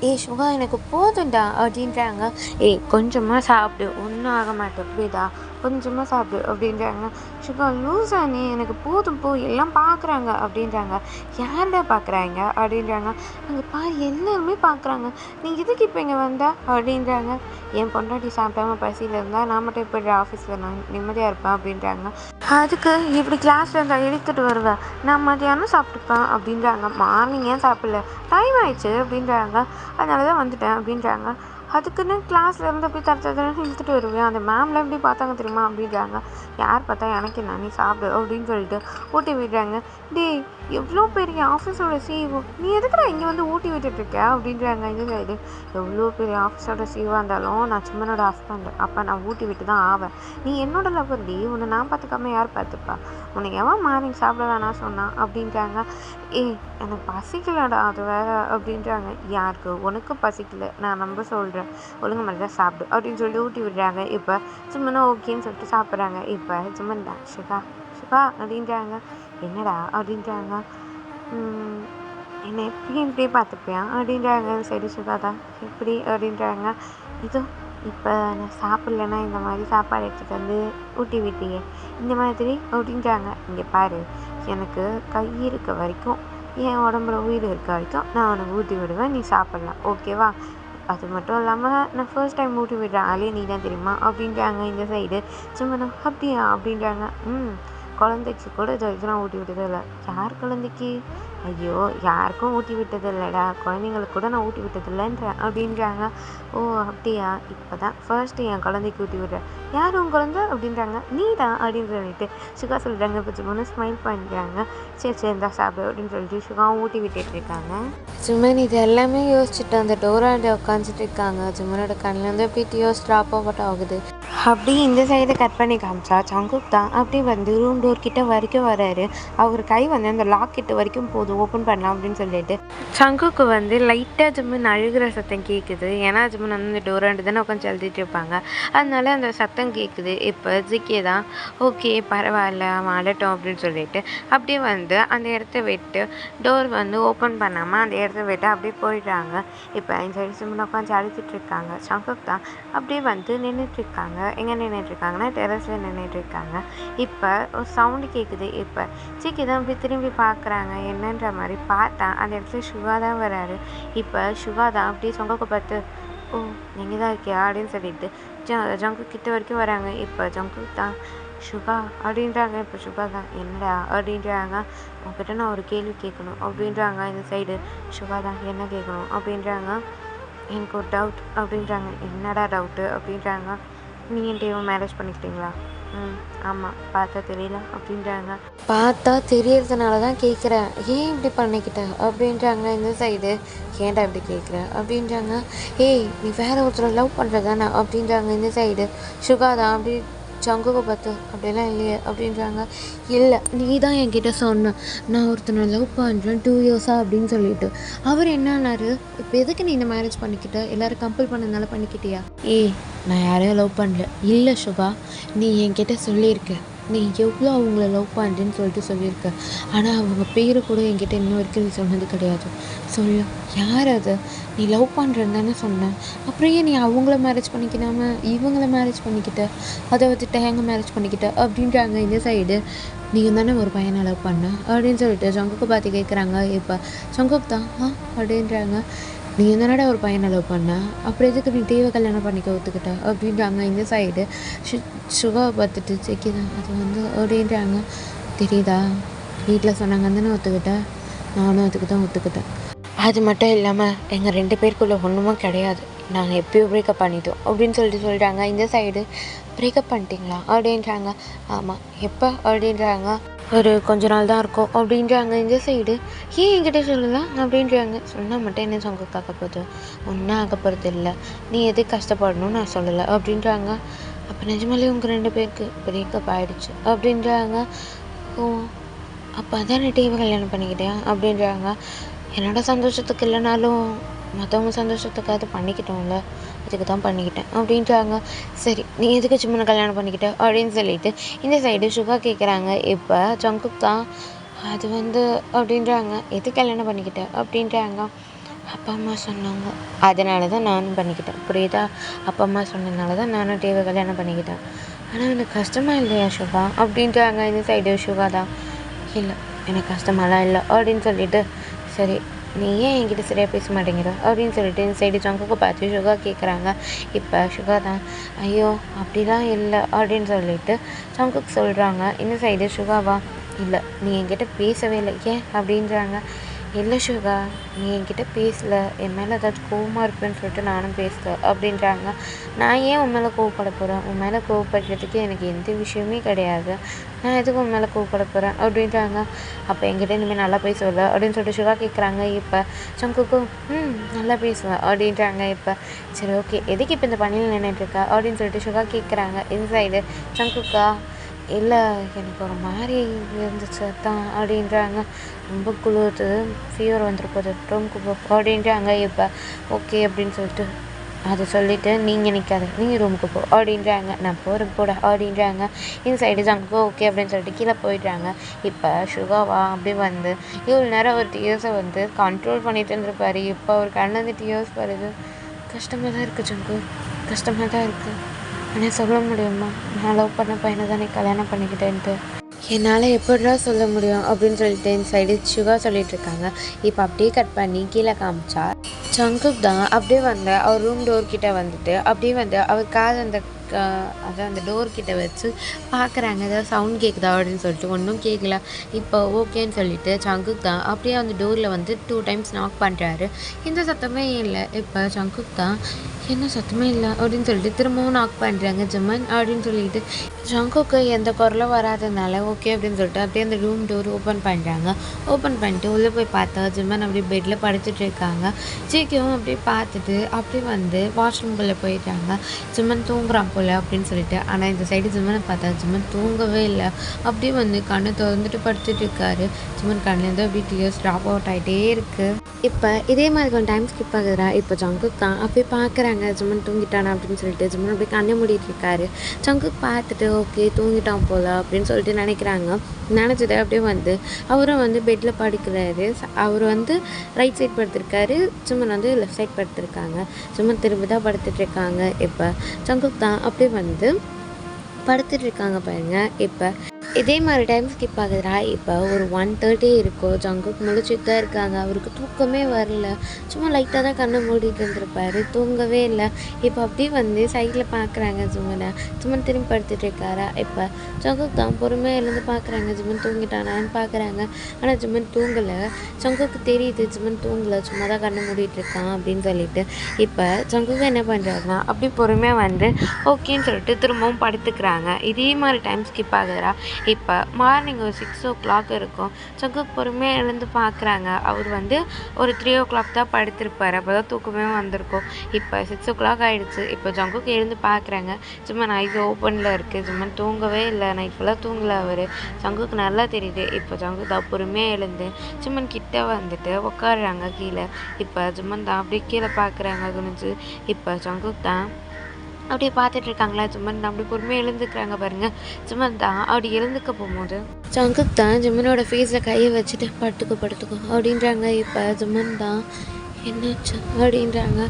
ஏய் சுகா எனக்கு போதும்டா அப்படின்றாங்க. ஏய் கொஞ்சமாக சாப்பிடு ஒன்றும் ஆக மாட்டேன் புரியுதா, கொஞ்சமாக சாப்பிடு அப்படின்றாங்க. சுகா லூஸா நீ எனக்கு போதும் போ எல்லாம் பார்க்குறாங்க அப்படின்றாங்க. யார்டா பார்க்குறாங்க அப்படின்றாங்க. அங்கே பாரு எல்லாருமே பார்க்குறாங்க, நீ எதுக்கு இப்போ இங்கே வந்த அப்படின்றாங்க. என் பொண்டாட்டி சாப்பிடாம பசியில் இருந்தால் நான் மட்டும் எப்படி ஆஃபீஸில் நான் நிம்மதியாக இருப்பேன் அப்படின்றாங்க. அதுக்கு இப்படி கிளாஸில் இருந்தால் எடுத்துகிட்டு வருவேன், நான் மதியானம் சாப்பிட்டுப்பேன் அப்படின்றாங்க. மார்னிங் ஏன் சாப்பிடல, டைம் ஆயிடுச்சு அப்படின்றாங்க. அதனால தான் வந்துட்டேன் அப்படின்றாங்க. அதுக்குன்னு கிளாஸில் இருந்து போய் தரத்துன்னு இழுத்துட்டு வருவேன், அந்த மேம்லாம் எப்படி பார்த்தாங்க தெரியுமா அப்படின்றாங்க. யார் பார்த்தா எனக்கு என்ன, நீ சாப்பிடு அப்படின்னு சொல்லிட்டு ஊட்டி விடுறாங்க. டேய் எவ்வளோ பெரிய ஆஃபீஸோட சிஇஓ நீ எதுக்குடா இங்கே வந்து ஊட்டி விட்டுட்ருக்க அப்படின்றாங்க. இந்த சைடு எவ்வளோ பெரிய ஆஃபீஸோட சிஇஓ இருந்தாலும் நான் சிம்மனோட ஹஸ்பண்ட், அப்போ நான் ஊட்டி விட்டு தான் ஆவேன். நீ என்னோட லவர் டி, உன்னை நான் பார்த்துக்காம யார் பார்த்துப்பா, உன்னை எவன் மார்னிங் சாப்பிட வேணாம் சொன்னான் அப்படின்றாங்க. ஏய் எனக்கு பசிக்கலடா அது வேற அப்படின்றாங்க. யாருக்கு, உனக்கு பசிக்கல, நான் நம்ப சொல்கிறேன், ஒழுங்கு மாதிரி தான் சாப்பிடு அப்படின்னு சொல்லிட்டு ஊட்டி விடுறாங்க. இப்போ சிம்மனும் ஓகேன்னு சொல்லிட்டு சாப்பிட்றாங்க. இப்போ சிம்மன் தான் சுகா அப்படின்றாங்க. என்னடா அப்படின்றாங்க. என்னை எப்படியும் இப்படியே பார்த்துப்பேன் அப்படின்றாங்க. சரி சுகா தான் எப்படி அப்படின்றாங்க. இதோ இப்போ நான் சாப்பிட்லன்னா இந்த மாதிரி சாப்பாடு எடுத்துகிட்டு வந்து ஊட்டி விட்டியே இந்த மாதிரி அப்படின்றாங்க. இங்கே பாரு, எனக்கு கை இருக்க வரைக்கும் என் உடம்புல உயிர் இருக்க வரைக்கும் நான் உனக்கு ஊட்டி விடுவேன், நீ சாப்பிட்லாம் ஓகேவா. அது மட்டும் இல்லாமல் நான் ஃபர்ஸ்ட் டைம் ஊட்டி விடுறேன் ஆளே நீ தான் தெரியுமா அப்படின்றாங்க. இந்த சைடு சும்மா அப்படியா அப்படின்றாங்க. குழந்தைக்கு கூட இது வரைக்கும் நான் ஊட்டி விட்டது இல்லை. யார் குழந்தைக்கு, ஐயோ யாருக்கும் ஊட்டி விட்டது இல்லைடா, குழந்தைங்களுக்கு கூட நான் ஊட்டி விட்டது இல்லைன்றேன் அப்படின்றாங்க. ஓ அப்படியா, இப்போ தான் ஃபர்ஸ்ட்டு என் குழந்தைக்கு ஊட்டி விடுறேன், யார் உன் குழந்தை அப்படின்றாங்க. நீ தான் அப்படின்னு சொல்லிட்டு சுகா சொல்கிறாங்க. இப்போ சும்மா ஸ்மைல் பண்ணுறாங்க. சரி இருந்தால் சாப்பிடு அப்படின்னு சொல்லிட்டு சுகாவும் ஊட்டி விட்டுட்டு இருக்காங்க. சும்மன் இது எல்லாமே யோசிச்சுட்டு அந்த டோராண்ட உட்காந்துட்டு இருக்காங்க. சும்மனோட கண்ணிலேருந்து அப்படியே டியோஸ் ட்ராப் அவுட் ஆகுது. அப்படி இந்த சைடு கட் பண்ணி காமிச்சா ஜங்குக் தான் அப்படி வந்து ரூம் டோர் கிட்ட வரைக்கும் வராரு. அவர் கை வந்து அந்த லாக் கிட்ட வரைக்கும் போதும் ஓப்பன் பண்ணலாம் அப்படின்னு சொல்லிட்டு ஜங்குக்கு வந்து லைட்டாக ஜிம்மன் அழுகிற சத்தம் கேட்குது. ஏன்னா ஜிம்மன் வந்து இந்த டோராண்டு தானே உட்காந்து எழுதிட்டு இருப்பாங்க, அதனால அந்த சத்தம் கேட்குது. இப்போ ஜிக்கே தான் ஓகே பரவாயில்ல அவன் அழட்டும் அப்படின்னு சொல்லிட்டு அப்படியே வந்து அந்த இடத்த விட்டு டோர் வந்து ஓப்பன் பண்ணாமல் அந்த இடத்த விட்டு அப்படியே போயிடுறாங்க. இப்போ இந்த சைடு ஜிம்மன் உட்காந்து அழுத்திட்டு இருக்காங்க. ஜங்குக் தான் அப்படியே வந்து நின்றுட்டுருக்காங்க. எங்கே நின்றுட்டுருக்காங்கன்னா டெரஸில் நின்றுட்டுருக்காங்க. இப்போ ஒரு சவுண்டு கேட்குது. இப்போ சிக்கி தான் அப்படி திரும்பி பார்க்குறாங்க. என்னன்ற மாதிரி பார்த்தா அந்த இடத்துல சுகா தான் வராரு. இப்போ சுகா தான் அப்படியே ஜங்குக்கை பார்த்து ஓ நீங்கள் தான் இருக்கியா அப்படின்னு சொல்லிட்டு ஜங்குக் கிட்ட வரைக்கும் வராங்க. இப்போ ஜங்குக் தான் சுகா அப்படின்றாங்க. இப்போ சுகா தான் என்னடா அப்படின்றாங்க. உங்ககிட்ட நான் ஒரு கேள்வி கேட்கணும் அப்படின்றாங்க. இந்த சைடு சுகா தான் என்ன கேட்கணும் அப்படின்றாங்க. எனக்கு ஒரு டவுட் அப்படின்றாங்க. என்னடா டவுட்டு அப்படின்றாங்க. நீ என்கிட்ட மேரேஜ் பண்ணிக்கிட்டீங்களா? ஆமாம் பார்த்தா தெரியல அப்படின்றாங்க. பார்த்தா தெரியறதுனால தான் கேட்குறேன், ஏன் இப்படி பண்ணிக்கிட்ட அப்படின்றாங்க. இந்த சைடு ஏன்டா இப்படி கேட்குற அப்படின்றாங்க. ஏய் நீ வேற ஒருத்தரை லவ் பண்ணுறதானே அப்படின்றாங்க. இந்த சைடு சுகா தான் அப்படி ஜங்குக்கை பார்த்து அப்படியெல்லாம் இல்லையே அப்படின்றாங்க. இல்லை நீ தான் என்கிட்ட சொன்ன நான் ஒருத்தனை லவ் பண்ணுறேன் 2 இயர்ஸாக அப்படின்னு சொல்லிட்டு. அவர் என்னன்னாரு, இப்போ எதுக்கு நீ இந்த மேரேஜ் பண்ணிக்கிட்ட, எல்லோரும் கம்பல் பண்ணதுனால பண்ணிக்கிட்டியா? ஏய் நான் யாரையும் லவ் பண்ணல. இல்லை சுகா நீ என்கிட்ட சொல்லியிருக்க நீ எவ்வளோ அவங்கள லவ் பண்ணுறேன்னு சொல்லிட்டு சொல்லியிருக்க, ஆனால் அவங்க பேரை கூட என்கிட்ட இன்னும் வரைக்கும் நீ சொன்னது கிடையாது. சொல்லு யார் அது, நீ லவ் பண்ணுறேன்னு தானே சொன்னேன், அப்புறம் ஏன் நீ அவங்கள மேரேஜ் பண்ணிக்கிடாம இவங்கள மேரேஜ் பண்ணிக்கிட்ட, அதை வச்சுட்டு எங்கே மேரேஜ் பண்ணிக்கிட்ட அப்படின்றாங்க. இந்த சைடு நீங்கள் தானே ஒரு பையனை லவ் பண்ண அப்படின்னு சொல்லிட்டு ஜங்குக்கை பார்த்து கேட்குறாங்க. இப்போ ஜங்குக் தான் அப்படின்றாங்க. நீ என்னடா ஒரு பையனை லவ் பண்ண, அப்புறம் எதுக்கு நீ தேவை கல்யாணம் பண்ணிக்க ஒத்துக்கிட்ட அப்படின்றாங்க. இந்த சைடு சுகாவை பார்த்துட்டு செக்கிதான் அது வந்து அப்படின்றாங்க. தெரியுதா வீட்டில் சொன்னாங்க தானே ஒத்துக்கிட்டேன், நானும் அதுக்கு தான் ஒத்துக்கிட்டேன். அது மட்டும் இல்லாமல் எங்கள் 2 பேருக்குள்ளே ஒன்றுமும் கிடையாது, நாங்கள் எப்பயும் பிரேக்கப் பண்ணிட்டோம் அப்படின்னு சொல்லிட்டாங்க. இந்த சைடு பிரேக்கப் பண்ணிட்டீங்களா அப்படின்றாங்க. ஆமாம் எப்போ அப்படின்றாங்க. ஒரு கொஞ்ச நாள் தான் இருக்கும் அப்படின்றாங்க. இந்த சைடு ஏன் என்கிட்ட சொல்லலை அப்படின்றாங்க. சொன்னால் மட்டும் என்ன சங்குக்கு ஆக்க போகுது? ஒன்றும் ஆக்க போகிறது இல்லை. நீ எது கஷ்டப்படணும்னு நான் சொல்லலை அப்படின்றாங்க. அப்போ நிஜமாலே உங்கள் 2 பேருக்கு பிரேக்கப் ஆகிடுச்சு அப்படின்றாங்க. ஓ, அப்போ அதான் டீவை கல்யாணம் பண்ணிக்கிட்டேன் அப்படின்றாங்க. என்னோட சந்தோஷத்துக்கு இல்லைனாலும் மற்றவங்க சந்தோஷத்துக்காவது பண்ணிக்கிட்டோம்ல, அதுக்கு தான் பண்ணிக்கிட்டேன் அப்படின்றாங்க. சரி, நீ எதுக்கு சிம்மனை கல்யாணம் பண்ணிக்கிட்ட அப்படின்னு சொல்லிட்டு இந்த சைடு சுகா கேட்குறாங்க. இப்போ ஜங்குக் தான் அது அப்படின்றாங்க. எது கல்யாணம் பண்ணிக்கிட்ட அப்படின்றாங்க. அப்பா அம்மா சொன்னாங்க, அதனால தான் நானும் பண்ணிக்கிட்டேன். புரியுதா? அப்பா அம்மா சொன்னதுனால தான் நானும் டீவை கல்யாணம் பண்ணிக்கிட்டேன். ஆனால் எனக்கு கஷ்டமாக இல்லையா சுகா அப்படின்றாங்க. இந்த சைடு சுகா தான், இல்லை எனக்கு கஷ்டமாலாம் இல்லை அப்படின்னு சொல்லிட்டு, சரி நீ ஏன் என்கிட்ட சரியாக பேச மாட்டேங்கிற அப்படின்னு சொல்லிட்டு இந்த சைடு ஜங்குக்கு பார்த்து சுகா கேட்குறாங்க. இப்போ சுகா தான், ஐயோ அப்படிலாம் இல்லை அப்படின்னு சொல்லிட்டு ஜங்குக்கு சொல்கிறாங்க. இந்த சைடு சுகாவா, இல்லை நீ என்கிட்ட பேசவே இல்லை ஏன் அப்படின்றாங்க. இல்லை சுகா, நீ என்கிட்ட பேசலை, என் மேலே ஏதாச்சும் கோவமாக இருப்பேன்னு சொல்லிட்டு நானும் பேசலை அப்படின்றாங்க. நான் ஏன் உன் மேலே கோவப்பட போகிறேன்? உன் மேலே கோவப்படுறதுக்கு எனக்கு எந்த விஷயமே கிடையாது. நான் எதுக்கு உன் மேலே கோவப்பட போகிறேன் அப்படின்றாங்க. அப்போ என்கிட்ட இனிமேல் நல்லா பேசுவல அப்படின்னு சொல்லிட்டு சுகா கேட்குறாங்க. இப்போ ஜங்குக்கும் நல்லா பேசுவேன் அப்படின்றாங்க. இப்போ சரி ஓகே, எதுக்கு இப்போ இந்த பணியில் நின்றுட்டுருக்கா அப்படின்னு சொல்லிட்டு சுகா கேட்குறாங்க. இந்த சைடு ஜங்குக்கா, இல்லை எனக்கு ஒரு மாதிரி இருந்துச்சு தான் அப்படின்றாங்க. ரொம்ப குளிருது, ஃபீவர் வந்துருப்போது, ரூமுக்கு போ அப்படின்றாங்க. இப்போ ஓகே அப்படின்னு சொல்லிட்டு அதை சொல்லிவிட்டு, நீங்கள் நிற்காத, நீங்கள் ரூமுக்கு போ அப்படின்றாங்க. நான் போகிறேன் போட அப்படின்றாங்க. இந்த சைடு ஜங்குக்கு ஓகே அப்படின்னு சொல்லிட்டு கீழே போயிடுறாங்க. இப்போ சுகாவா அப்படியே இவ்வளோ நேரம் அவர் டியர்ஸை கண்ட்ரோல் பண்ணிட்டு இருந்திருப்பாரு. இப்போ அவர் கண்ணில் டியர்ஸ் வருது. கஷ்டமாக தான் இருக்குது ஜங்கு, கஷ்டமாக தான் இருக்குது. ஆனால் சொல்ல முடியுமா, நான் லவ் பண்ண பையனை தானே கல்யாணம் பண்ணிக்கிட்டேன்ட்டு? என்னால் எப்படிடா சொல்ல முடியும் அப்படின்னு சொல்லிட்டு இந்த சைடு சுகா சொல்லிகிட்ருக்காங்க. இப்போ அப்படியே கட் பண்ணி கீழே காமிச்சா ஜங்குக் தான் அப்படியே அவர் ரூம் டோர் கிட்டே அப்படியே அவர் காது அதான் அந்த டோர்கிட்ட வச்சு பார்க்குறாங்க, ஏதாவது சவுண்ட் கேட்குதா அப்படின்னு சொல்லிட்டு. ஒன்றும் கேட்கல. இப்போ ஓகேன்னு சொல்லிட்டு ஜங்குக் தான் அப்படியே அந்த டோரில் 2 டைம்ஸ் நாக் பண்ணுறாரு. எந்த சத்தமே இல்லை. இப்போ ஜங்குக் தான் என்ன சத்தமே இல்லை அப்படின்னு சொல்லிட்டு திரும்பவும் நாக் பண்ணுறாங்க. ஜிம்மன் அப்படின்னு சொல்லிட்டு ஜங்குக்கு எந்த குரலும் வராததுனால ஓகே அப்படின்னு சொல்லிட்டு அப்படியே அந்த ரூம் டோர் ஓப்பன் பண்ணுறாங்க. ஓப்பன் பண்ணிட்டு உள்ளே போய் பார்த்தா ஜிம்மன் அப்படியே பெட்டில் படுத்துட்டு இருக்காங்க. ஜிக்கும் அப்படியே பார்த்துட்டு அப்படியே வாஷ்ரூம்குள்ளே போயிட்டாங்க. ஜிம்மன் தூங்குறான் போல் அப்படின்னு சொல்லிட்டு. ஆனால் இந்த சைடு ஜிம்மனை பார்த்தா ஜிம்மன் தூங்கவே இல்லை. அப்படியே கண்ணை திறந்துட்டு படுத்துட்டு இருக்காரு. ஜிம்மன் கண்ணிலேருந்து அப்படியே டியர்ஸ் ட்ராப் அவுட் ஆகிட்டே இருக்குது. இப்போ இதே மாதிரி கொஞ்சம் டைம் ஸ்கிப் ஆகுதுரா. இப்போ ஜங்குக் தான் அப்படியே பார்க்குறாங்க ஜிம்மன் தூங்கிட்டானா அப்படின்னு சொல்லிட்டு. ஜிம்மன் அப்படியே கண்ணை மூடிட்டு இருக்காரு. ஜங்குக் பார்த்துட்டு ஓகே தூங்கிட்டான் போல அப்படின்னு சொல்லிட்டு நினைக்கிறாங்க. நினச்சதை அப்படியே அவரும் பெட்டில் படுக்கிறாரு. அவர் ரைட் சைட் படுத்திருக்காரு, ஜிம்மன் லெஃப்ட் சைட் படுத்திருக்காங்க. ஜிம்மன் திரும்பி தான் படுத்துட்ருக்காங்க. இப்போ ஜங்குக் தான் அப்படியே படுத்துட்ருக்காங்க பாருங்க. இப்போ இதே மாதிரி டைம் ஸ்கிப் ஆகுதுரா. இப்போ ஒரு 1:30 இருக்கும். ஜங்குக் முழிச்சிட்டு தான் இருக்காங்க. அவருக்கு தூக்கமே வரல. சும்மா லைட்டாக தான் கண்ணை மூடிட்டு இருந்திருப்பாரு, தூங்கவே இல்லை. இப்போ அப்படியே சைடில் பார்க்குறாங்க ஜிம்மனை. ஜிம்மன் திரும்பி படுத்துட்டு இருக்காரா. இப்போ ஜங்குக் தான் பொறுமையாக எழுந்து பார்க்குறாங்க, ஜிம்மன் தூங்கிட்டானான்னு பார்க்குறாங்க. ஆனால் ஜிம்மன் தூங்கலை. ஜங்குக்கு தெரியுது ஜிம்மன் தூங்கலை, சும்மா தான் கண்ணை மூடிட்டு இருக்கான் அப்படின்னு சொல்லிட்டு. இப்போ ஜங்குக்கு என்ன பண்ணுறாருன்னா அப்படி பொறுமையாக ஓகேன்னு சொல்லிட்டு திரும்பவும் படுத்துக்கிறாங்க. இதே மாதிரி டைம் ஸ்கிப் ஆகுதுரா. இப்போ மார்னிங் ஒரு 6 o'clock இருக்கும். ஜங்குக் பொறுமையாக எழுந்து பார்க்குறாங்க. அவர் ஒரு 3 o'clock தான் படுத்திருப்பார். அப்போ தான் தூக்கமே வந்திருக்கும். இப்போ 6 o'clock ஆகிடுச்சு. இப்போ ஜங்குக் எழுந்து பார்க்குறாங்க. ஜிம்மன் ஐஸ் ஓப்பனில் இருக்குது. ஜிம்மன் தூங்கவே இல்லை, நைட் ஃபுல்லாக தூங்கலை அவர். ஜங்குக்கு நல்லா தெரியுது. இப்போ ஜங்குக் தான் பொறுமையாக எழுந்து ஜிம்மன் கிட்ட உட்காடுறாங்க கீழே. இப்போ ஜிம்மன் தான் அப்படியே கீழே பார்க்குறாங்க குனிஞ்சு. இப்போ ஜங்குக் தான் அப்படியே பார்த்துட்டு இருக்காங்களா. ஜிம்மன் தான் அப்படி பொறுமையாக எழுந்துக்கிறாங்க பாருங்கள். ஜிம்மன் தான் அப்படி எழுந்துக்க போகும்போது ஜங்குக் தான் ஜிம்மனோட ஃபேஸில் கையை வச்சுட்டு படுத்துக்கோ அப்படின்றாங்க. இப்போ ஜிம்மன் தான் என்னாச்சு அப்படின்றாங்க.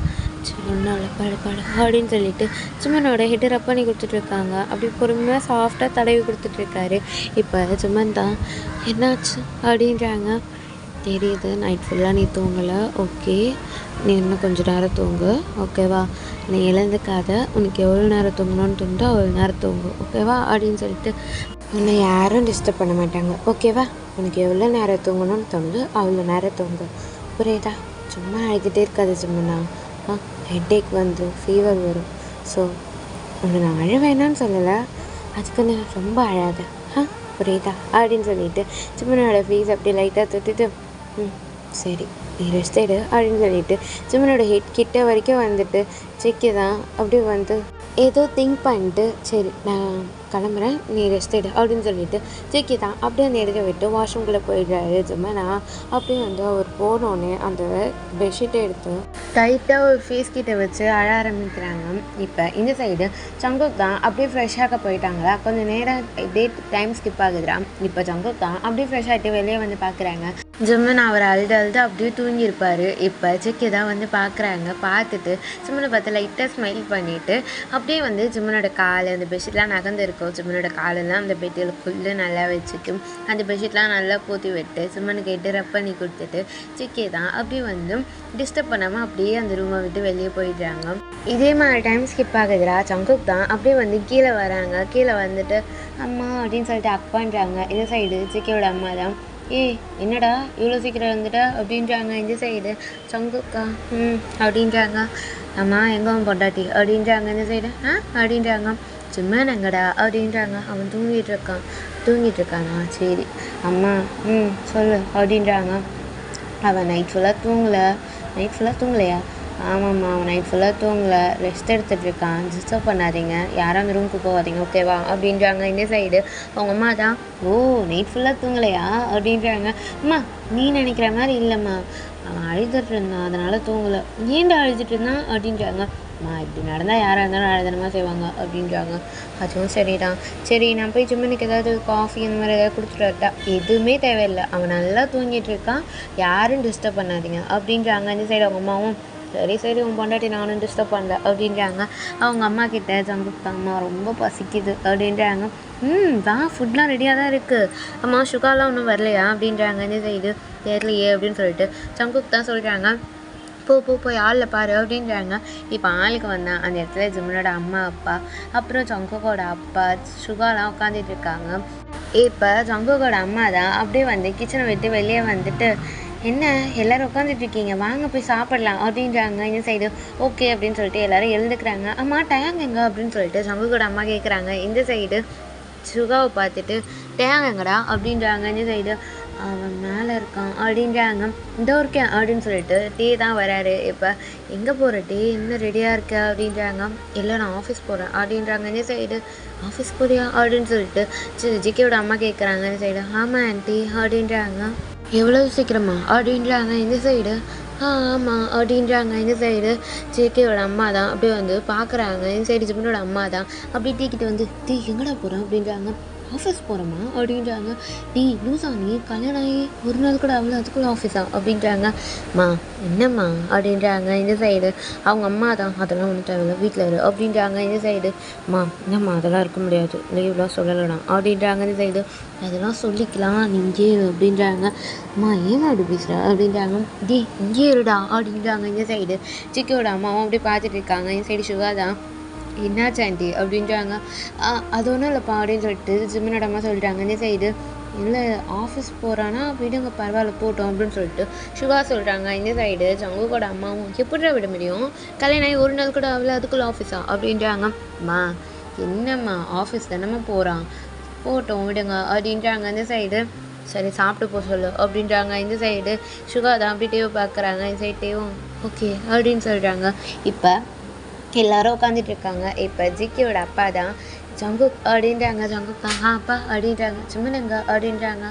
ஜிம்மனால படு அப்படின்னு சொல்லிட்டு ஜிம்மனோட ஹெட்டை ரப் பண்ணி கொடுத்துட்ருக்காங்க. அப்படி பொறுமையாக சாஃப்டாக தடவி கொடுத்துட்ருக்காரு. இப்போ ஜிம்மன் தான் என்னாச்சு அப்படின்றாங்க. தெரியுது நைட் ஃபுல்லாக நீ தூங்கலை, ஓகே நீ இன்னும் கொஞ்சம் நேரம் தூங்கு, ஓகேவா, நீ எழுந்துக்காத, உனக்கு எவ்வளோ நேரம் தூங்கணும்னு தோணுதோ அவ்வளோ நேரம் தூங்கு, ஓகேவா அப்படின்னு சொல்லிட்டு. உன்னை யாரும் டிஸ்டர்ப் பண்ண மாட்டாங்க, ஓகேவா, உனக்கு எவ்வளோ நேரம் தூங்கணும்னு தோணுது அவ்வளோ நேரம் தூங்கு, புரியுதா. சும்மா அழுகிட்டே இருக்காது ஜிம்மனா, ஹெட்டேக் ஃபீவர் வரும். ஸோ உன்னை நான் அழ வேணான்னு சொல்லலை, அதுக்குன்னு ரொம்ப அழாத. புரியுதா அப்படின்னு சொல்லிட்டு ஜிம்மனோட ஃபேஸ் அப்படியே லைட்டாக தொட்டுட்டு சரி நீ ரெஸ்ட் எடு அப்படின்னு சொல்லிட்டு ஜிம்மனோட ஹெட் கிட்ட வரைக்கும் வந்துட்டு சிக்கி தான் அப்படியே வந்து ஏதோ திங்க் பண்ணிட்டு சரி நான் கிளம்புறேன் நீ ரெஸ்ட் எடு அப்படின்னு சொல்லிட்டு சிக்கி தான் அப்படியே அந்த இடத்த விட்டு வாஷ்ரூம்குள்ளே போயிடுறாரு ஜிம்மனா அப்படியே வந்து அவர் போனோடனே அந்த பெட்ஷீட்டை எடுத்து டைட்டாக ஒரு ஃபேஸ் கிட்ட வச்சு அழ ஆரம்பிக்கிறாங்க. இப்போ இந்த சைடு ஜங்குக் தான் அப்படியே ஃப்ரெஷ்ஷாக போயிட்டாங்களா, கொஞ்சம் நேரம் இப்படியே டைம் ஸ்கிப் ஆகுதுடா. இப்போ ஜங்குக் தான் அப்படியே ஃப்ரெஷ் ஆகிட்டு வெளியே வந்து பார்க்குறாங்க. ஜிம்மன் அவர் அழுது அப்படியே தூங்கியிருப்பார். இப்போ சிக்கி தான் வந்து பார்க்குறாங்க. பார்த்துட்டு ஜிம்மனை பார்த்து லைட்டாக ஸ்மைல் பண்ணிவிட்டு அப்படியே வந்து ஜிம்மனோட கால் அந்த பெட்ஷீட்லாம் நகர்ந்துருக்கும். ஜிம்மனோட காலெல்லாம் அந்த பெட்டிலுக்குள்ளே நல்லா வச்சுட்டு அந்த பெட்ஷீட்லாம் நல்லா பூத்தி விட்டு ஜிம்மனுக்கு கேட்டு ரப் பண்ணி கொடுத்துட்டு சிக்கி தான் அப்படியே வந்து டிஸ்டர்ப் பண்ணாமல் அப்படியே அந்த ரூமை விட்டு வெளியே போயிடுறாங்க. இதே மாதிரி டைம் ஸ்கிப் ஆகுதுடா. ஜங்குக் தான் அப்படியே வந்து கீழே வராங்க. கீழே வந்துட்டு அம்மா அப்படின்னு சொல்லிட்டு அக் பண்ணுறாங்க. இந்த சைடு சிக்கியோட அம்மா தான் என்னடா இவ்வளோ சீக்கிரம் வந்துட்டா அப்படின்றாங்க. இந்த சைடு ஜங்குக்கா அப்படின்றாங்க. அம்மா எங்கே பொண்டாட்டி அப்படின்றாங்க. இந்த சைடு அப்படின்றாங்க. ஜிம்மன் எங்கடா அப்படின்றாங்க. அவன் தூங்கிட்டு இருக்கானா சரி அம்மா சொல்லு அப்படின்றாங்க. அவன் நைட் ஃபுல்லாக தூங்கலையா? ஆமாம்மா அவன் நைட் ஃபுல்லாக தூங்கலை, ரெஸ்ட் எடுத்துகிட்டு இருக்கான், டிஸ்டர்ப் பண்ணாதீங்க, யாரும் அந்த ரூமுக்கு போகாதீங்க ஓகேவா அப்படின்றாங்க. இந்த சைடு அவங்க அம்மா தான் நைட் ஃபுல்லாக தூங்கலையா அப்படின்றாங்க. அம்மா நீ நினைக்கிற மாதிரி இல்லைம்மா, அவன் அழுதுட்டு இருந்தான் அதனால தூங்கலை. ஏன்டா அழுதுட்டு இருந்தான் அப்படின்றாங்க. அம்மா இப்படி நடந்தால் யாராக இருந்தாலும் அழுதனமாக செய்வாங்க அப்படின்றாங்க. அதுவும் சரிதான். சரி நான் போய் ஜிம்மனுக்கு ஏதாவது காஃபி அந்த மாதிரி ஏதாவது கொடுத்துட்டு வரட்டா? எதுவுமே தேவையில்லை, அவன் நல்லா தூங்கிட்டு இருக்கான், யாரும் டிஸ்டர்ப் பண்ணாதீங்க அப்படின்றாங்க. இந்த சைடு அவங்க அம்மாவும் சரி உன் பொண்டாட்டி நானும் டிஸ்டர்ப் பண்ணல அப்படின்றாங்க. அவங்க அம்மா கிட்ட ஜங்குக் அம்மா ரொம்ப பசிக்குது அப்படின்றாங்க. தான் ஃபுட்லாம் ரெடியாக தான் இருக்குது, அம்மா சுகாலாம் ஒன்றும் வரலையா அப்படின்றாங்க. இந்த சைடு தெரியலையே அப்படின்னு சொல்லிட்டு ஜங்குக் தான் சொல்கிறாங்க. போய் ஆளில் பாரு அப்படின்றாங்க. இப்போ ஆளுக்கு வந்தேன். அந்த இடத்துல ஜிம்மனோட அம்மா அப்பா அப்புறம் ஜங்குக்கோட அப்பா சுகாலாம் உட்காந்துட்டு இருக்காங்க. இப்போ ஜங்குக்கோட அம்மா தான் அப்படியே வந்து கிச்சனை விட்டு வெளியே வந்துட்டு என்ன எல்லோரும் உட்காந்துட்டு இருக்கீங்க, வாங்க போய் சாப்பிடலாம் அப்படின்றாங்க. இந்த சைடு ஓகே அப்படின்னு சொல்லிட்டு எல்லோரும் எழுந்துக்கிறாங்க. அம்மா டேங் எங்க அப்படின்னு சொல்லிட்டு ஜங்குக்கோட அம்மா கேட்குறாங்க. இந்த சைடு சுகாவை பார்த்துட்டு டேங் எங்கடா அப்படின்றாங்க. இந்த சைடு அவன் மேலே இருக்கான் அப்படின்றாங்க. இந்த இருக்கேன் அப்படின்னு சொல்லிட்டு டே தான் வராரு. இப்போ எங்கே போகிற டே, என்ன ரெடியாக இருக்க அப்படின்றாங்க. இல்லை நான் ஆஃபீஸ் போகிறேன் அப்படின்றாங்க. இந்த சைடு ஆஃபீஸ் போறியா அப்படின்னு சொல்லிட்டு ஜிகேயோட அம்மா கேட்குறாங்க. இந்த சைடு ஆமாம் ஆண்டி அப்படின்றாங்க. எவ்வளோ சீக்கிரமா அப்படின்றாங்க. இந்த சைடு ஆமாம் அப்படின்றாங்க. இந்த சைடு ஜேகேயோட அம்மா தான் அப்படியே வந்து பார்க்குறாங்க. இந்த சைடு ஜிம்மனோட அம்மா தான் அப்படியே டீக்கிட்டு வந்து எங்கடா போகிறோம் அப்படின்றாங்க. ஆஃபீஸ் போகிறோமா அப்படின்றாங்க. லூசா நீ கல்யாணம் ஆகி ஒரு நாள் கூட அவ்வளோ அதுக்குள்ளே ஆஃபீஸா அப்படின்றாங்க. என்னம்மா அப்படின்றாங்க. இந்த சைடு அவங்க அம்மா தான் அதெல்லாம் ஒன்றும் தேவையில்ல வீட்டில் இரு அப்படின்றாங்க. இந்த சைடு என்னம்மா அதெல்லாம் இருக்க முடியாது, லீவ்லாம் சொல்லலாம் அப்படின்றாங்க. இந்த சைடு அதெல்லாம் சொல்லிக்கலாம் நீ இங்கே இரு அப்படின்றாங்க. ஏமா அப்படி பேசுகிற அப்படின்றாங்க. இங்கே இருடா அப்படின்றாங்க. இந்த சைடு சிக்கியோட அம்மாவும் அப்படியே பார்த்துட்டு இருக்காங்க. இந்த சைடு சுகா தான் என்னாச்சு ஆண்டி அப்படின்றாங்க. அது ஒன்றும் இல்லைப்பா அப்படின்னு சொல்லிட்டு ஜிம்மனோட அம்மா சொல்லிட்டாங்க. இந்த சைடு இல்லை ஆஃபீஸ் போகிறான்னா விடுங்க பரவாயில்ல போட்டோம் அப்படின்னு சொல்லிட்டு சுகா சொல்கிறாங்க. இந்த சைடு ஜங்குக்கோட அம்மாவும் எப்படிடா விட முடியும், கல்யாணம் ஆகி ஒரு நாள் கூட அவ்வளோ அதுக்குள்ளே ஆஃபீஸா அப்படின்றாங்க. என்னம்மா ஆஃபீஸ் தானம்மா போகிறான், போட்டோம் விடுங்க அப்படின்றாங்க. இந்த சைடு சரி சாப்பிட்டு போக சொல்லு அப்படின்றாங்க. இந்த சைடு சுகா தான் அப்படி டேவை பார்க்குறாங்க. இந்த சைடு டேவும் ஓகே அப்படின்னு சொல்கிறாங்க. இப்போ எல்லாரும் உட்காந்துட்டு இருக்காங்க. இப்போ ஜிக்கியோட அப்பா தான் ஜங்குக் அப்படின்றாங்க. ஜங்குக் தான் அப்பா அப்படின்றாங்க. ஜிம்மன் எங்க அப்படின்றாங்க.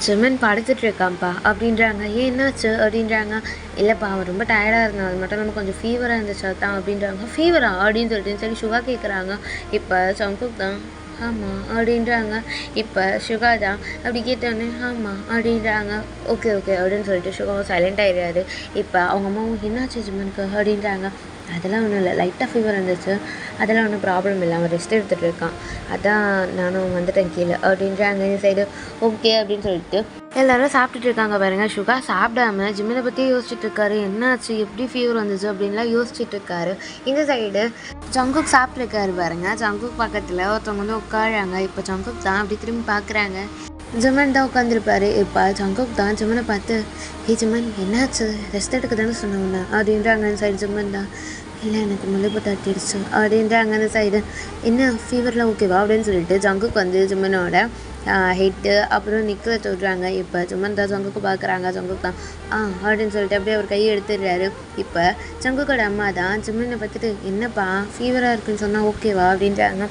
ஜிம்மன் படுத்துட்டு இருக்கான்ப்பா அப்படின்றாங்க. என்னாச்சு அப்படின்றாங்க. இல்லைப்பா அவன் ரொம்ப டயர்டாக இருந்தான், அது மட்டும் நம்ம கொஞ்சம் ஃபீவராக இருந்துச்சு தான் அப்படின்றாங்க. ஃபீவரா அப்படின்னு சொல்லிட்டு சரி சுகா கேட்குறாங்க. இப்போ ஜங்குக் தான் ஆமாம் அப்படின்றாங்க. இப்போ சுகா தான் அப்படி கேட்டோன்னே ஆமாம் அப்படின்றாங்க. ஓகே அப்படின்னு சொல்லிட்டு சுகாவும் சைலண்ட் ஆகிடுறாரு. இப்போ அவங்க அம்மாவும் என்னாச்சு ஜிம்மனுக்கு அப்படின்றாங்க. அதெல்லாம் ஒன்றும் இல்லை, லைட்டாக ஃபீவர் இருந்துச்சு, அதெல்லாம் ஒன்றும் ப்ராப்ளம் இல்லை, அவன் ரெஸ்ட் எடுத்துகிட்டு இருக்கான், அதான் நானும் வந்துட்டேன் கீழே அப்படின்றாங்க. இந்த சைடு ஓகே அப்படின்னு சொல்லிட்டு எல்லோரும் சாப்பிட்டுட்டு இருக்காங்க. பாருங்கள் சுகா சாப்பிடாம ஜிம்மனை பற்றி யோசிச்சுட்டு இருக்காரு. என்னாச்சு எப்படி ஃபீவர் வந்துச்சு அப்படின்லாம் யோசிச்சுட்டு இருக்காரு. இந்த சைடு ஜங்குக் சாப்பிட்ருக்காரு. பாருங்கள் ஜங்குக் பக்கத்தில் ஒருத்தவங்க வந்து உட்காராங்க. இப்போ ஜங்குக் தான் அப்படி திரும்பி பார்க்குறாங்க. ஜிம்மன் தான் உட்காந்துருப்பாரு. இப்போ ஜங்குக் தான் ஜிம்மனை பார்த்து ஜிம்மன் என்னாச்சு, ரெஸ்ட் எடுக்க தானே சொன்னவங்க அப்படின்றாங்க. அந்த சைடு ஜிம்மன் தான் இல்லை எனக்கு முளைப்பு தட்டிடுச்சு அப்படின்றாங்க. அந்த சைடு என்ன ஃபீவரில் ஓகேவா அப்படின்னு சொல்லிட்டு ஜங்குக் வந்து ஜிம்மனோட ஹெட்டு அப்புறம் நிக்கலை தொடுறாங்க. இப்போ ஜிம்மன் தான் ஜங்குக்கு பார்க்குறாங்க. ஜங்குக்கு தான் அப்படின்னு சொல்லிட்டு அப்படியே அவர் கையை எடுத்துடுறாரு. இப்போ ஜங்குக்கோட அம்மா தான் ஜிம்மனை பார்த்துட்டு என்னப்பா ஃபீவராக இருக்குன்னு சொன்னால் ஓகேவா அப்படின்றாங்க.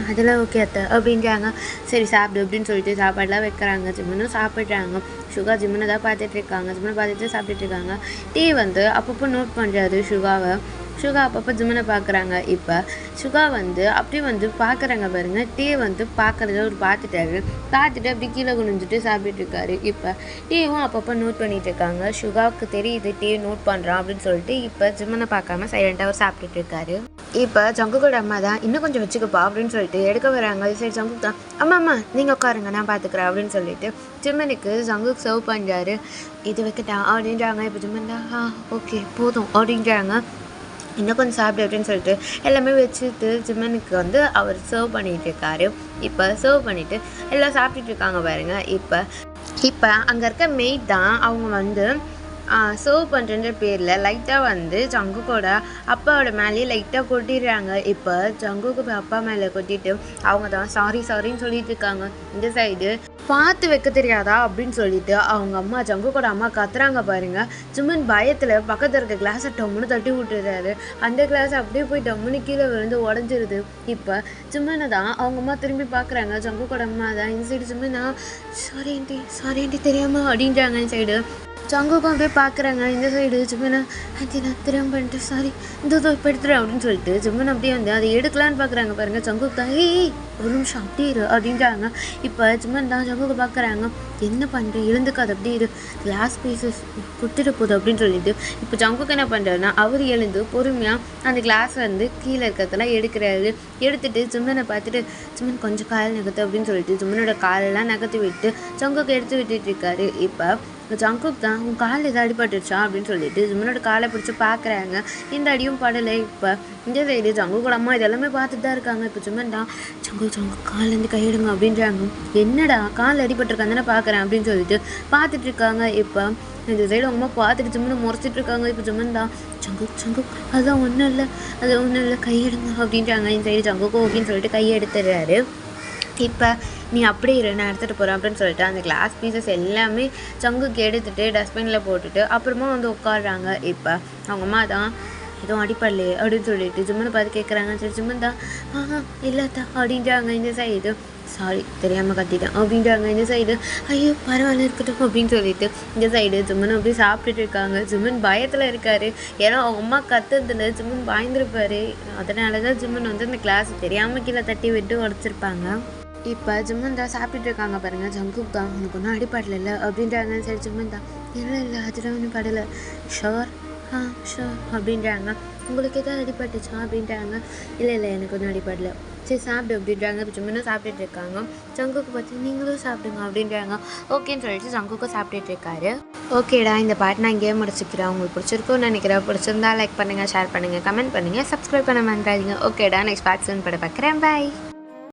அதெல்லாம் ஓகே அத்தை அப்படின்றாங்க. சரி சாப்பிடு அப்படின்னு சொல்லிட்டு சாப்பாடெலாம் வைக்கிறாங்க. ஜிம்மனும் சாப்பிட்றாங்க. சுகா ஜிம்மனை தான் பார்த்துட்ருக்காங்க. ஜிம்மனை பார்த்துட்டு சாப்பிட்டுட்ருக்காங்க. டீ வந்து அப்பப்போ நோட் பண்ணுறாரு சுகாவை. சுகா அப்பப்போ ஜிம்மனை பார்க்குறாங்க. இப்போ சுகா வந்து அப்படியே வந்து பார்க்குறாங்க பாருங்கள். டீ வந்து பார்க்குறத ஒரு பார்த்துட்டு அப்படி கீழே குனிஞ்சிட்டு சாப்பிட்டுட்ருக்காரு. இப்போ டீவும் அப்பப்போ நோட் பண்ணிகிட்ருக்காங்க. சுகாவுக்கு தெரியுது டீ நோட் பண்ணுறான் அப்படின்னு சொல்லிட்டு இப்போ ஜிம்மனை பார்க்காம சைலண்ட்டாக அவர் சாப்பிட்டுட்ருக்காரு. இப்போ ஜங்குக்கோட அம்மா தான் இன்னும் கொஞ்சம் வச்சுக்கப்பா அப்படின்னு சொல்லிட்டு எடுக்க வராங்க. சரி ஜங்குக்கு தான் அம்மா நீங்கள் உட்காருங்க நான் பார்த்துக்குறேன் அப்படின்னு சொல்லிட்டு ஜிம்மனுக்கு ஜங்குக்கு சர்வ் பண்ணுறாரு. இது வைக்கட்டா அப்படின்றாங்க. இப்போ ஜிம்மன் தான் ஓகே போதும் அப்படின்றாங்க. இன்னும் கொஞ்சம் சாப்பிடு அப்படின்னு சொல்லிட்டு எல்லாமே வச்சுட்டு ஜிம்மனுக்கு வந்து அவர் சர்வ் பண்ணிகிட்டு இருக்காரு. இப்போ சர்வ் பண்ணிவிட்டு எல்லாம் சாப்பிட்டுட்ருக்காங்க பாருங்க. இப்போ அங்கே இருக்க மெய்ட் தான் அவங்க வந்து சர்வ் பண்ணுறன்ற பேரில் லைட்டாக வந்து ஜங்குக்கோட அப்பாவோட மேலேயே லைட்டாக கொட்டிடுறாங்க. இப்போ ஜங்குக்கு அப்பா மேலே கொட்டிட்டு அவங்க தான் சாரின்னு சொல்லிட்டு இருக்காங்க. இந்த சைடு பார்த்து வைக்க தெரியாதா அப்படின்னு சொல்லிட்டு அவங்க அம்மா ஜங்குக்கோட அம்மா கத்துறாங்க பாருங்க. ஜிம்மன் பயத்தில் பக்கத்தில் இருக்க கிளாஸை டம்முன்னு தட்டி விட்டுறாரு. அந்த கிளாஸ் அப்படியே போய் டம்முன்னு கீழே விழுந்து உடஞ்சிருது. இப்போ ஜிம்மனை தான் அவங்க அம்மா திரும்பி பார்க்குறாங்க. ஜங்குக்கோட அம்மா தான் இந்த சைடு ஜிம்மனா சாரி ஆண்டி தெரியாமல் அப்படின்றாங்க. இந்த சைடு ஜங்குக்கும் அப்படியே பார்க்குறாங்க. இந்த சைடு ஜிம்மனை ஆண்டி நான் தெரியாம பண்ணிட்டு சாரி இந்த இப்போ எடுத்துறேன் அப்படின்னு சொல்லிட்டு ஜிம்மன் அப்படியே வந்து அதை எடுக்கலான்னு பார்க்குறாங்க பாருங்கள். ஜங்குக்கு தான் ஒரு நிமிஷம் அப்படியே இரு அப்படின்றாங்க. இப்போ ஜிம்மன் தான் ஜங்குக்கு பார்க்குறாங்க. என்ன பண்ணுறேன் எழுந்துக்காது அப்படியே இரு கிளாஸ் பீசஸ் குத்திட்டு போகுது அப்படின்னு சொல்லிட்டு இப்போ ஜங்குக்கு என்ன பண்ணுறாருன்னா அவர் எழுந்து பொறுமையாக அந்த கிளாஸ் வந்து கீழே இருக்கிறதெல்லாம் எடுத்துட்டு ஜிம்மனை பார்த்துட்டு ஜிம்மன் கொஞ்சம் கால் நகர்த்து அப்படின்னு சொல்லிட்டு ஜிம்மனோட காலெல்லாம் நகர்த்தி விட்டு ஜங்குக்கு எடுத்து விட்டுட்டு இருக்காரு. இப்போ ஜங்குக் தான் உன் காலில் எதாவது அடிபட்டுருச்சா அப்படின்னு சொல்லிட்டு ஜிம்மனோட காலை பிடிச்சி பார்க்குறாங்க. இந்த அடியும் படலை. இப்போ இந்த சைடு ஜங்குக்கோட அம்மா இதெல்லாமே பார்த்துட்டு தான் இருக்காங்க. இப்போ ஜிம்மன் தான் ஜங்கு காலேருந்து கையிடுங்க அப்படின்றாங்க. என்னடா காலில் அடிபட்டிருக்காங்க தானே பார்க்குறேன் அப்படின்னு சொல்லிட்டு பார்த்துட்ருக்காங்க. இப்போ இந்த சைடு அவங்க அம்மா பார்த்துட்டு ஜிம்மனை முறைச்சிட்ருக்காங்க. இப்போ ஜிம்மன் தான் ஜங்கு அதுதான் ஒன்றும் இல்லை கையிடுங்க அப்படின்றாங்க. இந்த சைடு ஜங்குக்கு ஓகேன்னு சொல்லிட்டு கையை எடுத்துடுறாரு. இப்போ நீ அப்படியே இரு நான் எடுத்துகிட்டு போகிறேன் அப்படின்னு சொல்லிட்டு அந்த கிளாஸ் பீசஸ் எல்லாமே ஜங்குக்கு எடுத்துகிட்டு டஸ்ட்பினில் போட்டுட்டு அப்புறமா வந்து உட்காடுறாங்க. இப்போ அவங்க அம்மா தான் எதுவும் அடிப்படலையே அப்படின்னு சொல்லிட்டு ஜிம்மனை பார்த்து கேட்குறாங்க. சரி ஜிம்மன் தான் இல்லைத்தா அப்படின்றாங்க. இந்த சைடு சாரி தெரியாமல் கத்திட்டேன் அப்படின்றாங்க. இந்த சைடு ஐயோ பரவாயில்ல இருக்கட்டும் அப்படின்னு சொல்லிட்டு இந்த சைடு ஜிம்மன் அப்படி சாப்பிட்டுட்டு இருக்காங்க. ஜிம்மன் பயத்தில் இருக்காரு. ஏன்னா அவங்க அம்மா கத்துறதுல ஜிம்மன் பயந்துருப்பாரு. அதனால தான் ஜிம்மன் வந்து அந்த கிளாஸ் தெரியாமல் கீழே தட்டி விட்டு உடச்சிருப்பாங்க. இப்போ ஜிம்மன் தான் சாப்பிட்டுட்டு இருக்காங்க பாருங்க. ஜங்குக் தான் உனக்கு ஒன்றும் அடிப்படலை அப்படின்றாங்க. சரி ஜிம்மன் தான் இல்லை அதெல்லாம் ஒன்றும் படலை ஷோர் அப்படின்றாங்க. உங்களுக்கு எதாவது அடிபட்டுச்சா அப்படின்றாங்க. இல்லை எனக்கு ஒன்றும் அடிப்படலை சரி சாப்பிடு அப்படின்றாங்க. இப்போ ஜிம்மனும் சாப்பிட்டுட்டு இருக்காங்க. ஜங்குக்கு பார்த்து நீங்களும் சாப்பிடுங்க அப்படின்றாங்க. ஓகேன்னு சொல்லிட்டு ஜங்குக்கும் சாப்பிட்டுட்டு இருக்காரு. ஓகேடா இந்த பாட்டு நான் இங்கேயே முடிச்சுக்கிறேன். உங்களுக்கு பிடிச்சிருக்கும்னு நினைக்கிறேன். பிடிச்சிருந்தா லைக் பண்ணுங்கள், ஷேர் பண்ணுங்கள், கமெண்ட் பண்ணுங்கள், சப்ஸ்கிரைப் பண்ண மறந்துடாதீங்க. ஓகேடா நெக்ஸ்ட் பார்ட் சூன் பட பார்க்குறேன். பாய்.